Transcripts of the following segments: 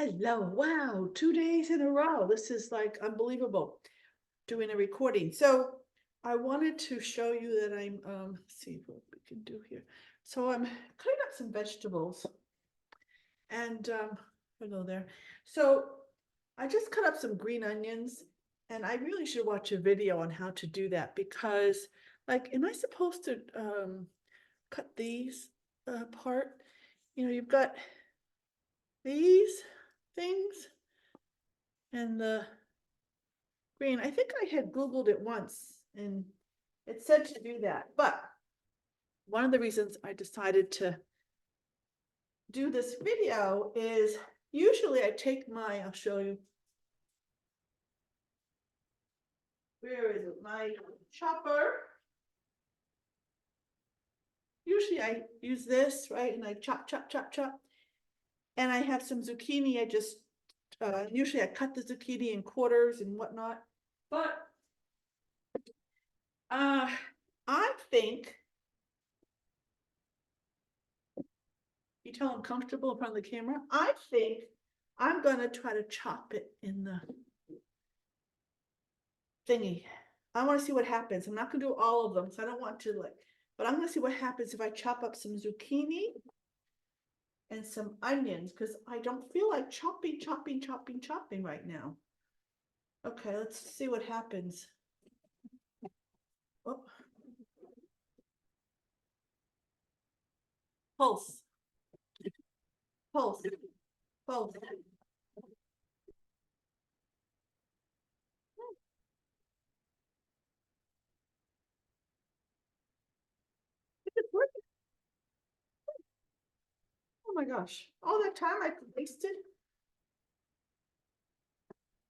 Hello, wow, 2 days in a row. This is like unbelievable doing a recording. So I wanted to show you that let's see what we can do here. So I'm cutting up some vegetables and hello there. So I just cut up some green onions and I really should watch a video on how to do that because like, am I supposed to cut these apart? You know, you've got these things and the green. I think I had Googled it once and it said to do that. But one of the reasons I decided to do this video is usually I take I'll show you. Where is it? My chopper. Usually I use this, right? And I chop, chop, chop, chop. And I have some zucchini. Usually I cut the zucchini in quarters and whatnot. But I think you tell I'm comfortable in front of the camera. I think I'm gonna try to chop it in the thingy. I want to see what happens. I'm not gonna do all of them, so I don't want to but I'm gonna see what happens if I chop up some zucchini and some onions, because I don't feel like chopping right now. Okay, let's see what happens. Oh. Pulse. Pulse. Pulse. It's working. Oh my gosh. All that time I wasted.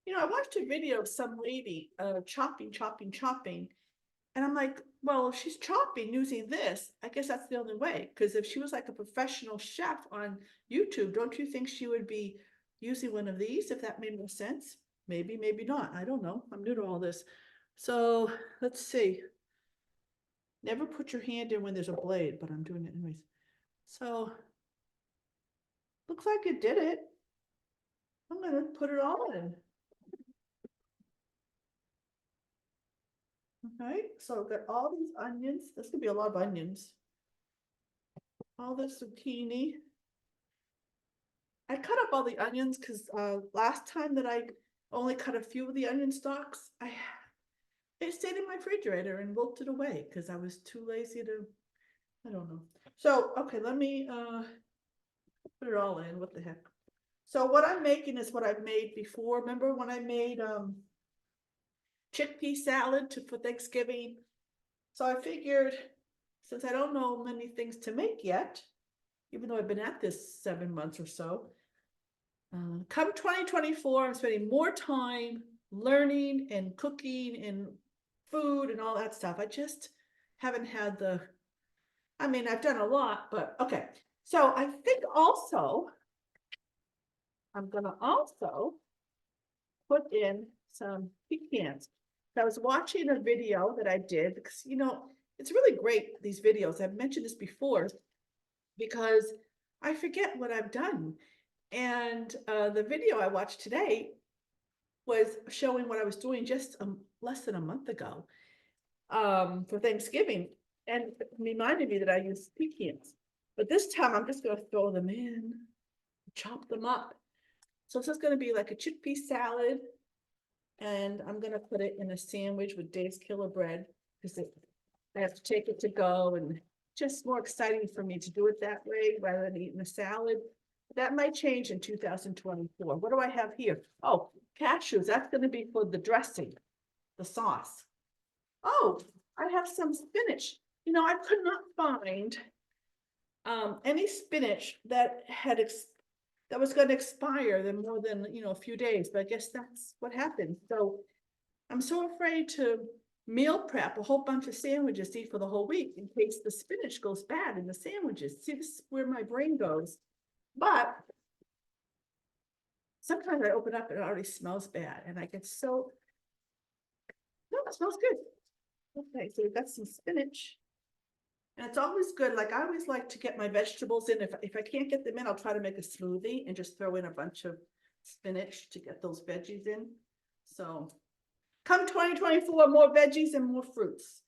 You know, I watched a video of some lady chopping. And I'm like, well, if she's chopping using this, I guess that's the only way. Because if she was like a professional chef on YouTube, don't you think she would be using one of these if that made more sense? Maybe, maybe not. I don't know. I'm new to all this. So let's see. Never put your hand in when there's a blade, but I'm doing it anyways. So looks like it did it. I'm gonna put it all in. Okay, so I've got all these onions. This could be a lot of onions. All this zucchini. I cut up all the onions because last time that I only cut a few of the onion stalks, it stayed in my refrigerator and wilted away because I was too lazy to, I don't know. So, okay, let me put it all in. What the heck? So what I'm making is what I've made before. Remember when I made chickpea salad for Thanksgiving? So I figured since I don't know many things to make yet, even though I've been at this 7 months or so, come 2024, I'm spending more time learning and cooking and food and all that stuff. I just haven't had I've done a lot, but okay. So I think also, I'm gonna also put in some pecans. I was watching a video that I did because, you know, it's really great, these videos. I've mentioned this before because I forget what I've done. And the video I watched today was showing what I was doing just less than a month ago for Thanksgiving, and reminded me that I used pecans. But this time I'm just going to throw them in, chop them up. So this is going to be like a chickpea salad, and I'm going to put it in a sandwich with Dave's Killer Bread because I have to take it to go, and just more exciting for me to do it that way rather than eating a salad. That might change in 2024. What do I have here? Oh, cashews. That's going to be for the dressing, the sauce. Oh, I have some spinach. You know, I could not find any spinach that that was going to expire in more than, you know, a few days, but I guess that's what happened. So I'm so afraid to meal prep a whole bunch of sandwiches to eat for the whole week in case the spinach goes bad in the sandwiches. See, this is where my brain goes. But sometimes I open up and it already smells bad, and I get so, no, it smells good. Okay, so we've got some spinach. And it's always good. Like I always like to get my vegetables in. If I can't get them in, I'll try to make a smoothie and just throw in a bunch of spinach to get those veggies in. So come 2024, more veggies and more fruits.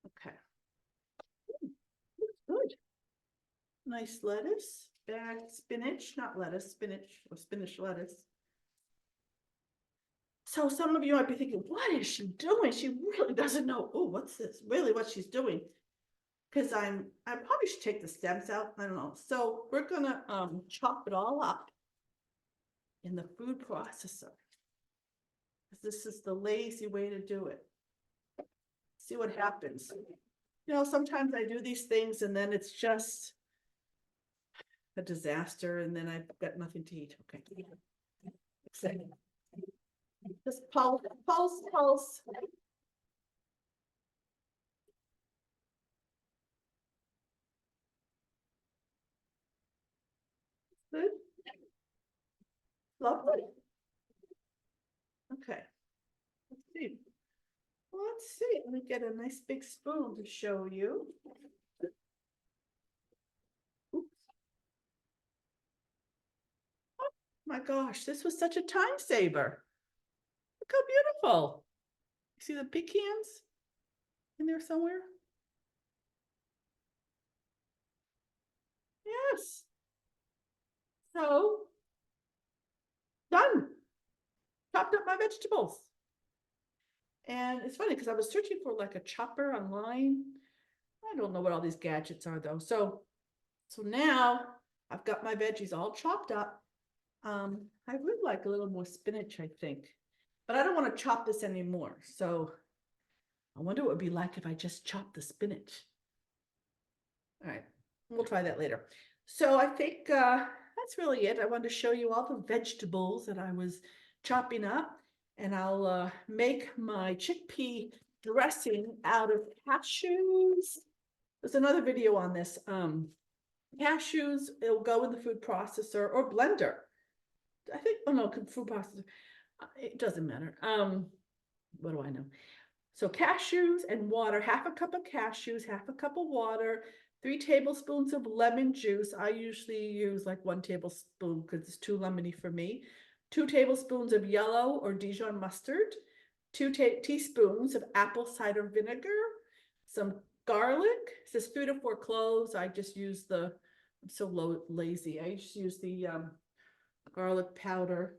Okay. Good. Nice lettuce, back spinach, not lettuce, spinach or spinach lettuce. So some of you might be thinking, what is she doing? She really doesn't know. Oh, what's this? Really what she's doing. Because I probably should take the stems out. I don't know. So we're gonna chop it all up in the food processor. This is the lazy way to do it. See what happens. You know, sometimes I do these things and then it's just a disaster and then I've got nothing to eat. Okay. Just pulse, pulse, pulse. Good. Lovely. Okay. Let's see. Let's see. Let me get a nice big spoon to show you. Oops. Oh my gosh, this was such a time saver. Look how beautiful. You see the pecans in there somewhere? Yes. So, done. Chopped up my vegetables. And it's funny because I was searching for like a chopper online. I don't know what all these gadgets are though. So now I've got my veggies all chopped up. I would like a little more spinach, I think, but I don't want to chop this anymore. So I wonder what it would be like if I just chopped the spinach. All right, we'll try that later. So I think that's really it. I wanted to show you all the vegetables that I was chopping up, and I'll make my chickpea dressing out of cashews. There's another video on this. Cashews, it'll go in the food processor or blender. I think, oh no, food processor. It doesn't matter. What do I know? So cashews and water, half a cup of cashews, half a cup of water, 3 tablespoons of lemon juice. I usually use like 1 tablespoon because it's too lemony for me. 2 tablespoons of yellow or Dijon mustard, 2 teaspoons of apple cider vinegar, some garlic. It says 3 to 4 cloves. I just use I'm so lazy. I just use the garlic powder.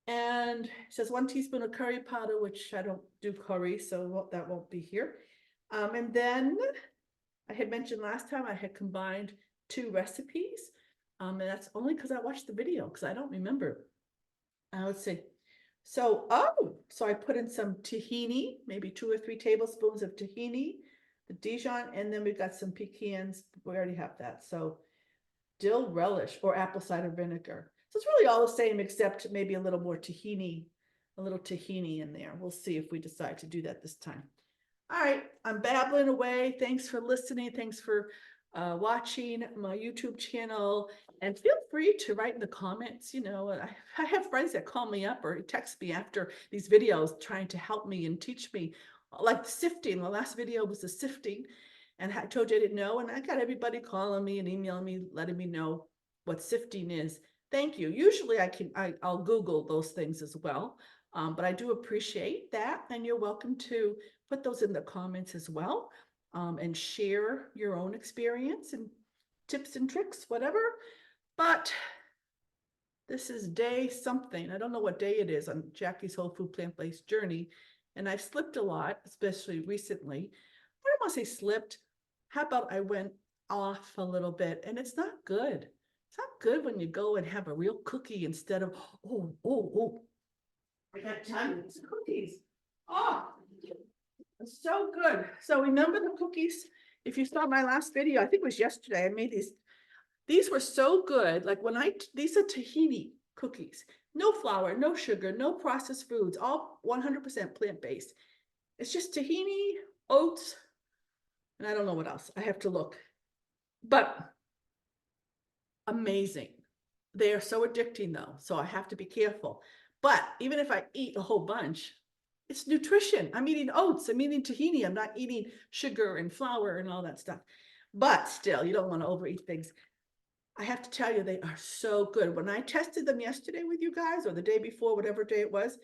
And it says 1 teaspoon of curry powder, which I don't do curry, so that won't be here. And then I had mentioned last time I had combined 2 recipes. And that's only because I watched the video, because I don't remember. Let's see. So I put in some tahini, maybe 2 or 3 tablespoons of tahini, the Dijon, and then we've got some pecans. We already have that. So dill relish or apple cider vinegar. So it's really all the same, except maybe a little more tahini, a little tahini in there. We'll see if we decide to do that this time. All right, I'm babbling away. Thanks for listening. Thanks for watching my YouTube channel. And feel free to write in the comments. You know, I have friends that call me up or text me after these videos trying to help me and teach me, like sifting. The last video was the sifting. And I told you I didn't know, and I got everybody calling me and emailing me, letting me know what sifting is. Thank you. Usually I'll Google those things as well, but I do appreciate that, and you're welcome to put those in the comments as well, and share your own experience and tips and tricks, whatever. But this is day something. I don't know what day it is on Jacki's Whole Food Plant-Based Journey, and I've slipped a lot, especially recently. I don't want to say slipped. How about I went off a little bit, and it's not good. It's not good when you go and have a real cookie instead of, oh, I got tons of cookies. Oh, it's so good. So remember the cookies? If you saw my last video, I think it was yesterday, I made these. These were so good. Like these are tahini cookies. No flour, no sugar, no processed foods, all 100% plant-based. It's just tahini, oats, and I don't know what else. I have to look. But amazing. They are so addicting though, so I have to be careful. But even if I eat a whole bunch, it's nutrition. I'm eating oats, I'm eating tahini, I'm not eating sugar and flour and all that stuff. But still, you don't want to overeat things. I have to tell you, they are so good. When I tested them yesterday with you guys, or the day before, whatever day it was,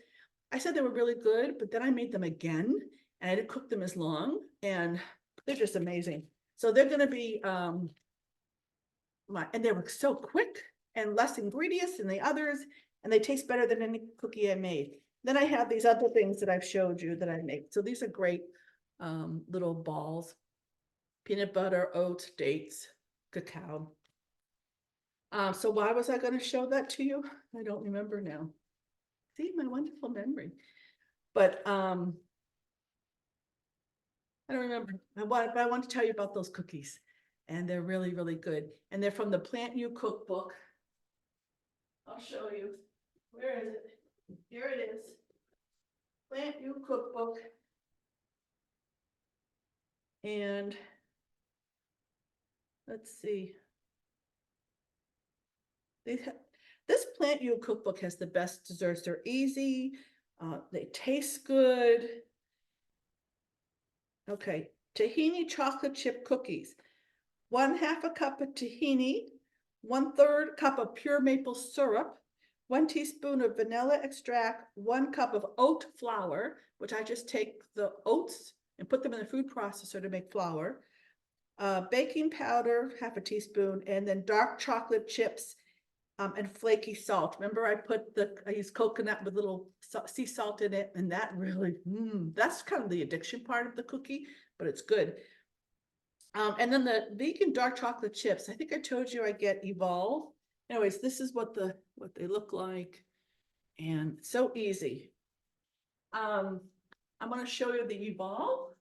I said they were really good, but then I made them again and I didn't cook them as long, and they're just amazing. So they're gonna be and they were so quick and less ingredients than the others, and they taste better than any cookie I made. Then I have these other things that I've showed you that I make. So these are great little balls: peanut butter, oats, dates, cacao. So why was I going to show that to you? I don't remember now. See, my wonderful memory. But I don't remember. But I want to tell you about those cookies. And they're really, really good. And they're from the Plant You Cookbook. I'll show you. Where is it? Here it is. Plant You Cookbook. And let's see. This Plant You Cookbook has the best desserts. They're easy. They taste good. Okay, tahini chocolate chip cookies. 1/2 cup of tahini, 1/3 cup of pure maple syrup, 1 teaspoon of vanilla extract, 1 cup of oat flour, which I just take the oats and put them in the food processor to make flour, baking powder, 1/2 teaspoon, and then dark chocolate chips and flaky salt. Remember, I used coconut with little sea salt in it, and that really, that's kind of the addiction part of the cookie, but it's good. And then the vegan dark chocolate chips, I think I told you I get Evolve. Anyways, this is what they look like, and so easy. I'm going to show you the Evolve.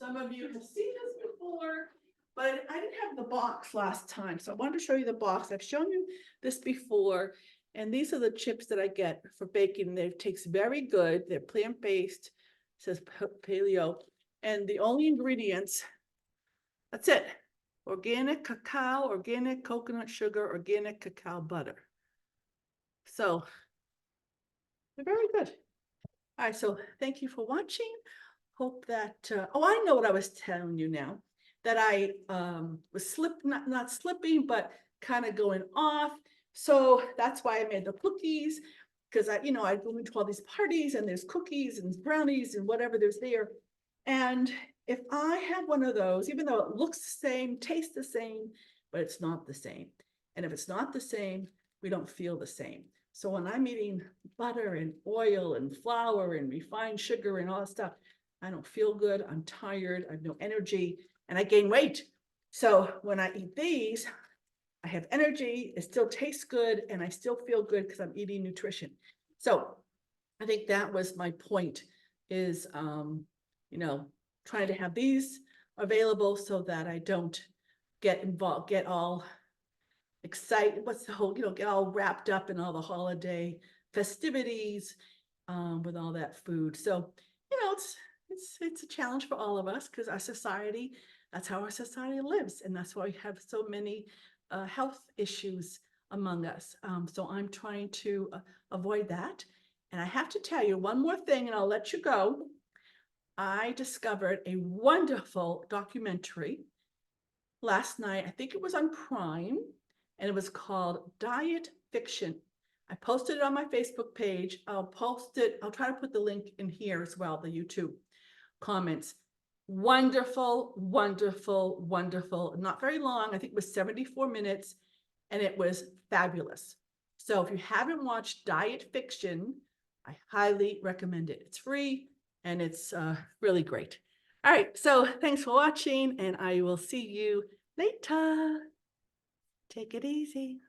Some of you have seen this before, but I didn't have the box last time, so I wanted to show you the box. I've shown you this before, and these are the chips that I get for baking. They taste very good. They're plant-based. It says paleo, and the only ingredients, that's it: organic cacao, organic coconut sugar, organic cacao butter. So they're very good. All right, so thank you for watching. Hope that, oh, I know what I was telling you now, that I was not slipping, but kind of going off. So that's why I made the cookies, because I go into all these parties and there's cookies and brownies and whatever there's there. And if I have one of those, even though it looks the same, tastes the same, but it's not the same. And if it's not the same, we don't feel the same. So when I'm eating butter and oil and flour and refined sugar and all that stuff, I don't feel good. I'm tired. I have no energy, and I gain weight. So when I eat these, I have energy. It still tastes good, and I still feel good because I'm eating nutrition. So I think that was my point, is trying to have these available so that I don't get involved, get all excited. What's the whole, get all wrapped up in all the holiday festivities with all that food. So, it's a challenge for all of us, because our society, that's how our society lives. And that's why we have so many health issues among us. So I'm trying to avoid that. And I have to tell you one more thing, and I'll let you go. I discovered a wonderful documentary last night. I think it was on Prime, and it was called Diet Fiction. I posted it on my Facebook page. I'll try to put the link in here as well, the YouTube comments. Wonderful, wonderful, wonderful. Not very long. I think it was 74 minutes, and it was fabulous. So if you haven't watched Diet Fiction, I highly recommend it. It's free, and it's really great. All right, so thanks for watching, and I will see you later. Take it easy.